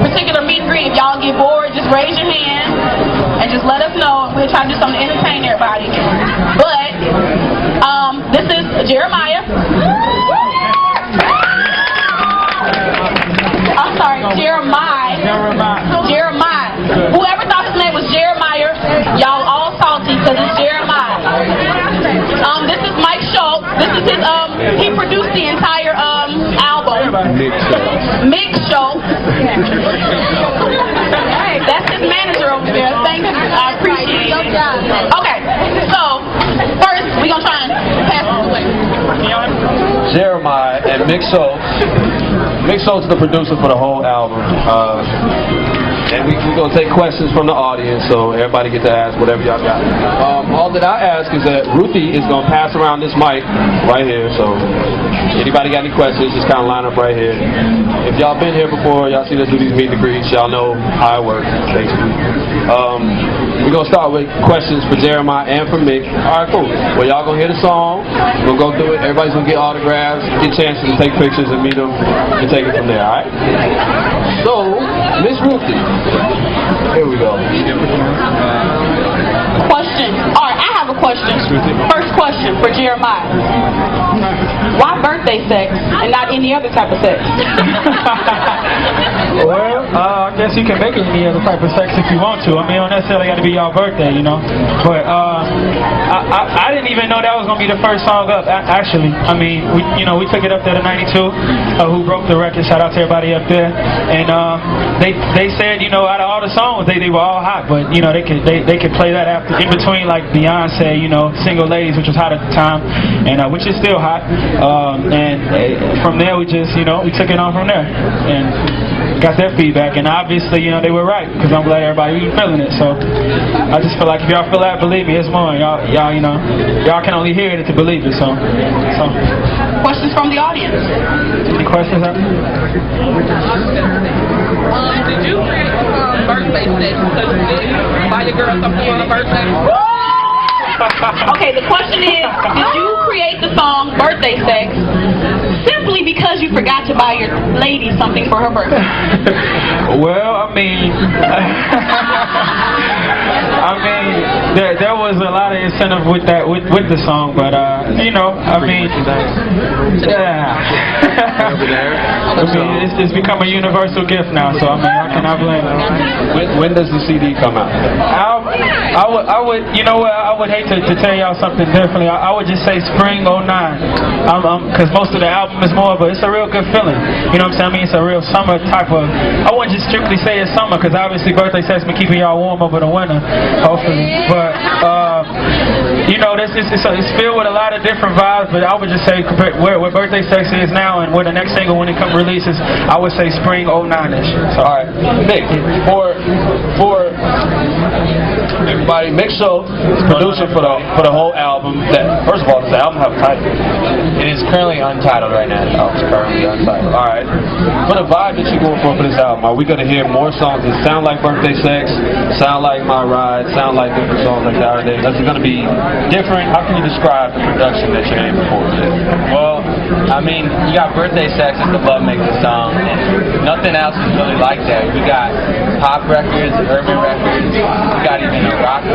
particular meet and greet. If y'all get bored, just raise your hand and just let us know. We'll try to do something to entertain everybody. But this is Jeremiah. I'm sorry, Jeremiah. Whoever thought his name was Jeremiah, y'all all salty because it's Jeremiah. This is Mike Schultz. This is his he produced the entire album. Mick Schultz. Hey, that's his manager over there. Thank you. I appreciate it. Okay, so first we're gonna try and pass this away. Jeremiah and Mick Schultz. Mick Schultz is the producer for the whole album. And we're going to take questions from the audience, so everybody get to ask whatever y'all got. All that I ask is that Ruthie is going to pass around this mic right here, so anybody got any questions, just kind of line up right here. If y'all been here before, y'all seen us do these meet and greets, y'all know how it works, basically. We're going to start with questions for Jeremiah and for Mick. Alright, cool. Well, y'all going to hear the song, we'll go through it, everybody's going to get autographs, get chances to take pictures and meet them, and take it from there, alright? So, Miss Ruthie, here we go. Question. Alright, I have a question. First question for Jeremiah. Why birthday sex and not any other type of sex? Well, I guess you can make it any other type of sex if you want to. I mean, don't necessarily got to be y'all birthday, you know. But I didn't even know that was gonna be the first song up. Actually, I mean, we took it up there to 92. Who broke the record? Shout out to everybody up there. And they said, out of all the songs, they were all hot, but they could play that after in between like Beyonce, Single Ladies, which was hot at the time, and which is still hot. And from there we just we took it on from there and got their feedback, and obviously they were right, because I'm glad everybody was feeling it. So I just feel like if y'all feel that, believe me, it's more. Y'all can only hear it to believe it. So Questions from the audience. Any questions? Did you create birthday sex because you did buy your girl something on her birthday? Okay, the question is, did you create the song Birthday Sex simply because you forgot to buy your lady something for her birthday? Well, I mean, there was a lot of incentive with that, with the song, but I mean, it's become a universal gift now, so I mean, how can I blame it? When does the CD come out? I would, I would hate to tell y'all something differently. I would just say spring 09, because most of the album is more, but it's a real good feeling. You know what I'm saying? I mean, it's a real summer type of. I wouldn't just strictly say it's summer, because obviously birthday sex been keeping y'all warm over the winter, hopefully. But it's filled with a lot of different vibes. But I would just say where birthday sex is now, and where the next single when it releases, I would say spring 09ish. So, all right, Nick, for everybody, Mick Schultz, producer for the whole album. First of all, does the album have a title? It is currently untitled right now. Oh, it's currently untitled. All right. For the vibe that you're going for this album, are we going to hear more songs that sound like Birthday Sex, sound like My Ride, sound like different songs like that? Is it going to be different? How can you describe the production that you're aiming for? Well, I mean, you got Birthday Sex as the love making song, and nothing else is really like that. You got pop records, urban records, you got even a rock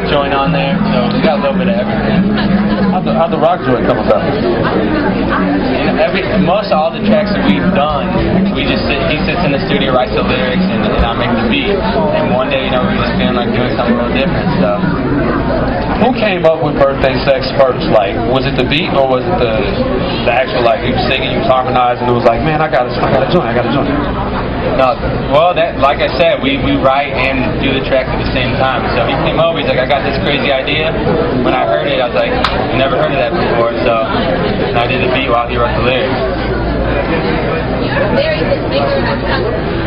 joint on there, so you got a little bit of everything. How'd the rock joint come about? Most all the tracks that we've done, he sits in the studio, writes the lyrics, and I make the beat. And one day, we're just feeling like doing something a little different. So, who came up with Birthday Sex first? Like, was it the beat, or was it the actual, like, you singing, you harmonizing, and it was like, man, I gotta join. No, well, like I said, we write and do the track at the same time. So he came over, he's like, I got this crazy idea. When I heard it, I was like, I never heard of that before. So I did the beat while he wrote the lyrics. Very distinct,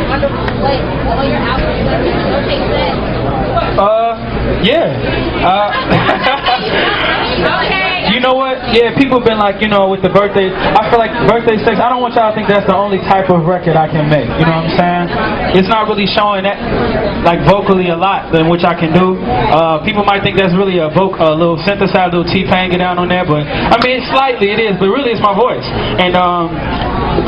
wonderful place. All your albums, You know what? Yeah, people have been like, with the birthday. I feel like Birthday Sex, I don't want y'all to think that's the only type of record I can make. You know what I'm saying? It's not really showing that, like, vocally a lot than which I can do. People might think that's really a little synthesizer, little T-Pain get down on there, but I mean, slightly it is, but really it's my voice. And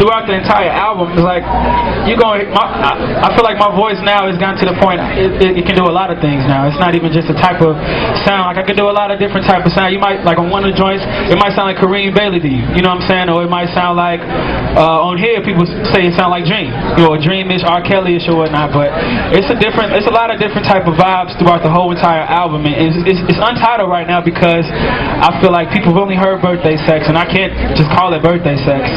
throughout the entire album, it's like I feel like my voice now has gotten to the point it can do a lot of things now. It's not even just a type of sound. Like I can do a lot of different type of sound. You might, like on one of the joints, it might sound like Kareem Bailey to you. You know what I'm saying? Or it might sound like on here people say it sound like Dream, or Dreamish, R. Kelly-ish or whatnot. But it's a lot of different type of vibes throughout the whole entire album. And it's untitled right now because I feel like people have only heard Birthday Sex, and I can't just call it Birthday Sex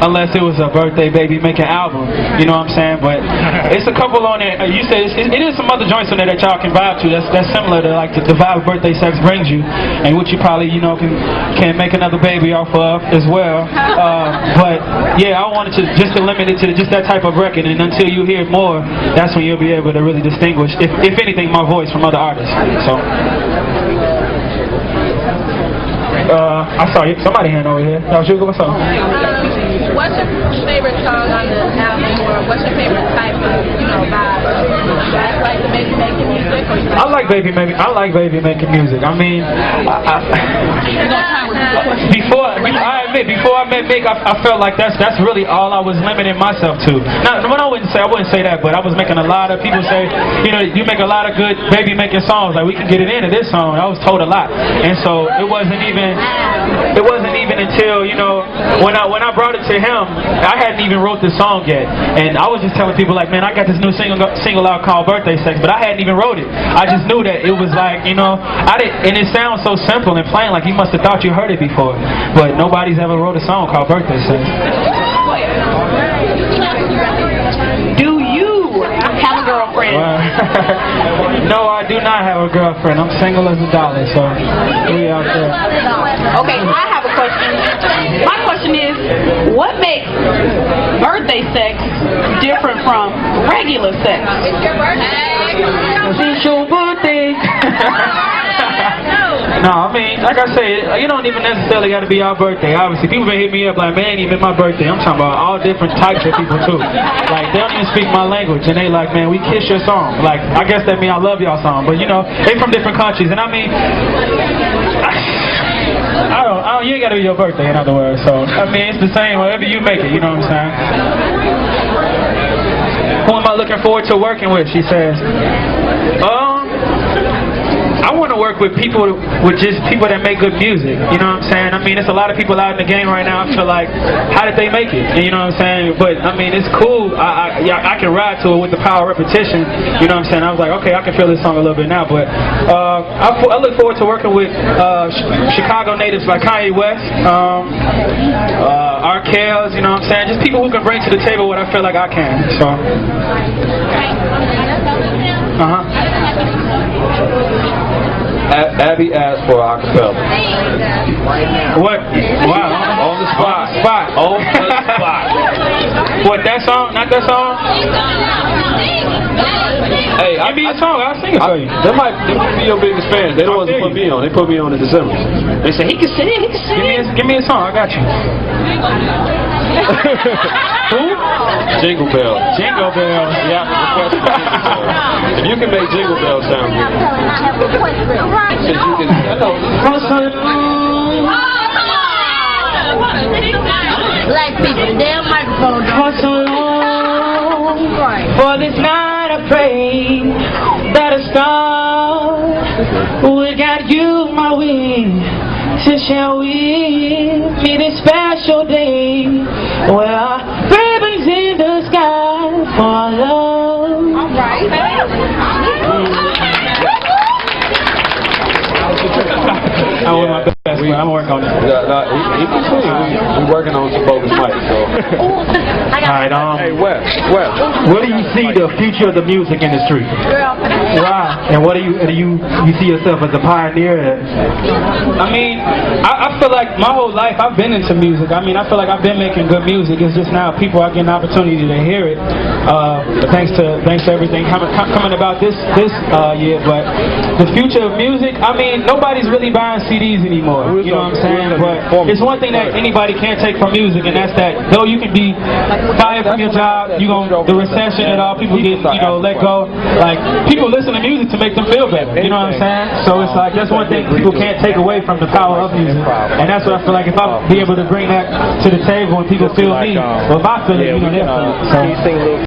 unless it was a birthday baby making album. You know what I'm saying? But it's a couple on there. You said it is some other joints on there that y'all can vibe to. That's similar to like the vibe Birthday Sex brings you, and which you probably can make another baby off of as well. But yeah, I wanted to just limit it to just that type of record, and until you hear more, that's when you'll be able to really distinguish, if anything, my voice from other artists. So. I saw you. Somebody hand over here. That was you. What's up? What's your favorite song on the album, or what's your favorite type of, vibe? Like baby making music, or I like baby making music. I mean, before I met Mick, I felt like that's really all I was limiting myself to. Now, I wouldn't say that, but I was making a lot of people say, you make a lot of good baby making songs. Like we can get it into this song. I was told a lot, and so it wasn't even until when I brought it to him, I hadn't even wrote the song yet, and I was just telling people like, man, I got this new single out called Birthday Sex, but I hadn't even wrote it. I just knew that it was like, I didn't, and it sounds so simple and plain, like you must have thought you heard it before, but nobody's ever wrote a song called Birthday Sex. Do you have a girlfriend? No, I do not have a girlfriend. I'm single as a dollar, so we out there. Okay, I have a question. My question is, what makes birthday sex different from regular sex? It's your birthday. It's your birthday. No, I mean, like I said, you don't even necessarily got to be our birthday. Obviously, people been hitting me up like, man, even my birthday. I'm talking about all different types of people too. Like they don't even speak my language, and they like, man, we kiss your song. Like I guess that means I love y'all song, but they from different countries, and I mean, you ain't got to be your birthday, in other words. So I mean, it's the same wherever you make it. You know what I'm saying? Who am I looking forward to working with? She says. I want to work with people that make good music. You know what I'm saying? I mean, there's a lot of people out in the game right now. I feel like, how did they make it? And you know what I'm saying? But I mean, it's cool. I can ride to it with the power of repetition. You know what I'm saying? I was like, okay, I can feel this song a little bit now. But I look forward to working with Chicago natives like Kanye West, R. Kells. You know what I'm saying? Just people who can bring to the table what I feel like I can. So. Abby asked for acapella. What? Wow. On the spot. On the spot. What, that song? Not that song? Hey, give me a song. I'll sing it for you. They might be your biggest fans. They don't want to put me on. They put me on in December. They say, he can sing. Give me a song. I got you. Who? Jingle Bell. Jingle Bell. Yeah. If you can make Jingle Bell sound good. If you can, I know. Black people, the damn microphone. For this night I pray that a star would guide you my way to share with me this special day where ribbons in the sky for love. I'm with my best friend. I'm working on it. He can sing. We're working on some bogus mics, so. Alright, Hey, Wes. where do you see the future of the music industry? Why? And what do you see yourself as a pioneer? I mean, I feel like my whole life I've been into music. I mean, I feel like I've been making good music. It's just now people are getting an opportunity to hear it. Thanks to everything coming about this year. But the future of music, I mean, nobody's really buying CDs anymore. You know what I'm saying? But it's one thing that anybody can't take from music, and that's that though you can be fired from your job, the recession and all, people get, let go. Like, people listen to music to make them feel better. You know what I'm saying? So it's like, that's one thing people can't take away from the power of music. And that's what I feel like, if I be able to bring that to the table and people feel me, well, my feeling, they'll feel it. So.